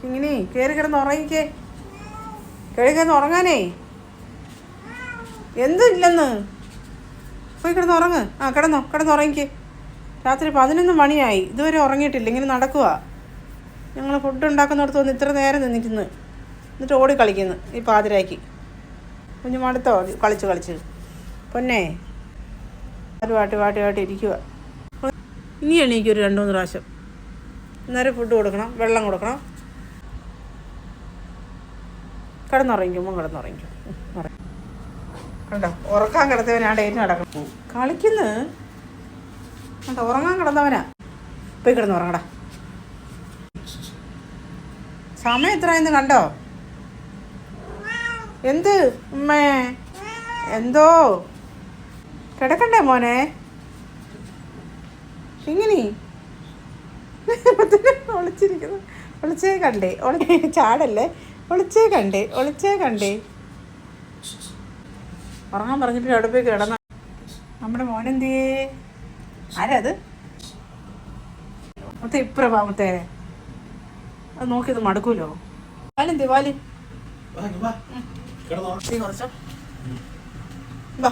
ഇങ്ങനെ കയറി കിടന്ന് ഉറങ്ങിക്കേ. കയറി കിടന്ന് ഉറങ്ങാനേ. എന്തും ഇല്ലെന്ന്. പോയി കിടന്ന് ഉറങ്ങ്. കിടന്നുറങ്ങിക്കേ. രാത്രി 11 മണിയായി, ഇതുവരെ ഉറങ്ങിയിട്ടില്ല. ഇങ്ങനെ നടക്കുക. ഞങ്ങൾ ഫുഡ് ഉണ്ടാക്കുന്നിടത്ത് വന്ന് ഇത്ര നേരം നിന്നിരുന്ന്, എന്നിട്ട് ഓടി കളിക്കുന്നു ഈ പാതിരാക്കി. കുഞ്ഞു മടുത്തോ കളിച്ച് പൊന്നെ? വാട്ടി ഇരിക്കുക. ഇനി എണീക്കൊരു 2-3 പ്രാവശ്യം. അന്നേരം ഫുഡ് കൊടുക്കണം, വെള്ളം കൊടുക്കണം. കിടന്നുറങ്ങിക്കുമ്പോൾ കിടന്നുറങ്ങിക്കും. കണ്ടോ, ഉറക്കാൻ കിടത്തവനാ ഡേറ്റ് നടക്കണം. കളിക്കുന്നു കണ്ടോ, ഉറങ്ങാൻ കിടന്നവനാ. പോയി കിടന്നുറങ്ങടാ. സമയം എത്രയെന്ന് കണ്ടോ? എന്ത് ഉമ്മേ? എന്തോ കിടക്കണ്ടേ മോനെ? ഇങ്ങനെ ഒളിച്ചിരിക്കുന്നു. ഒളിച്ചേ കണ്ടേ. ചാടല്ലേ. ഒളിച്ചേ കണ്ടേ. ഉറങ്ങാൻ പറഞ്ഞിട്ട് അവിടെ പോയി കിടന്ന നമ്മുടെ മോനെന്തിയേ? ആരാ അത്? മൊത്തം ഇപ്രഭാമത്തെ അത് നോക്കിയത് മടുക്കൂലോ. വാല് കുറച്ചോ.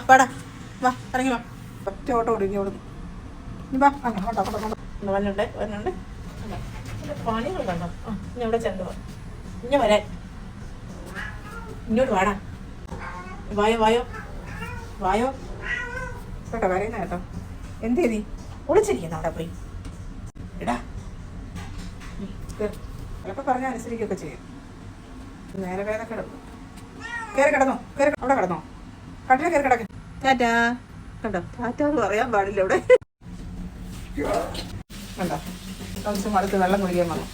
വാടാ, ഇറങ്ങി വാ. ഒറ്റ ഓട്ടം ഓടിക്കും അവിടുന്ന്. വാ, വന്നുണ്ട്. പണികൾ കണ്ടോ? ഇനി അവിടെ ചെന്ന് വാ. ഇനി വരാൻ. ഇങ്ങോട്ട് വാടാ. വായോ കേട്ടോ, വരയുന്ന കേട്ടോ. എന്ത് ചെയ്തി? ഒളിച്ചിരിക്കുന്ന അവിടെ പോയി. ഇടാ, ചിലപ്പോൾ പറഞ്ഞാൽ അനുസരിക്കുകയൊക്കെ ചെയ്യും. നേരെ വേദന കിടന്നു. കയറി കിടന്നോ. അവിടെ കിടന്നോ. കട്ടിലെ കയറി കിടക്കും. ടാറ്റാ. കണ്ടോ, ടാറ്റാന്ന് പറയാൻ പാടില്ല ഇവിടെ. കണ്ടോ, ദിവസം അടുത്ത് വെള്ളം കുടിക്കാൻ വന്നു.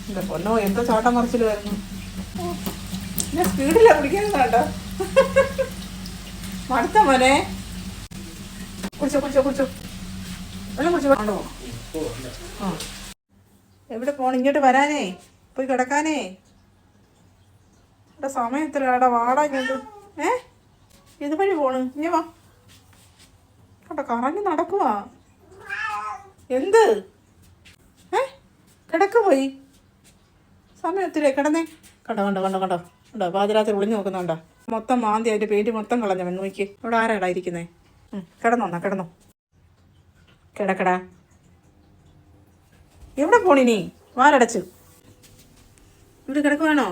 എൻ്റെ പൊന്നോ, എന്തോ ചോട്ടം മറിച്ചിൽ വരുന്നു. ഞാൻ സ്പീഡിലാണ് കുടിക്കുന്നത് കേട്ടോ. മടുത്ത മോനെ. കുടിച്ചോ വെള്ളം കുടിച്ചോ. എവിടെ പോണം? ഇങ്ങോട്ട് വരാനേ, പോയി കിടക്കാനേ. ഇവിടെ സമയം എത്രയാടാ? വാടാ ഇങ്ങോട്ട്. ഇത് വഴി പോണ്. ഇനി വാ. കേട്ടോ, കറങ്ങി നടക്കുവാ. എന്ത് കിടക്ക് പോയി. സമയം ഒത്തിരി കിടന്നേ. കണ്ടോ പാതിരാത്രി ഒളിഞ്ഞു നോക്കുന്നുണ്ടോ? മൊത്തം മാന്തി, അതിൻ്റെ പെയിൻറ്റ് മൊത്തം കളഞ്ഞവൻ. നോക്കി ഇവിടെ ആരാടാ ഇരിക്കുന്നേ? കിടന്നോ. കിടക്കടാ. എവിടെ പോണിനി? വാലടച്ചു. ഇവിടെ കിടക്കുവാണോ?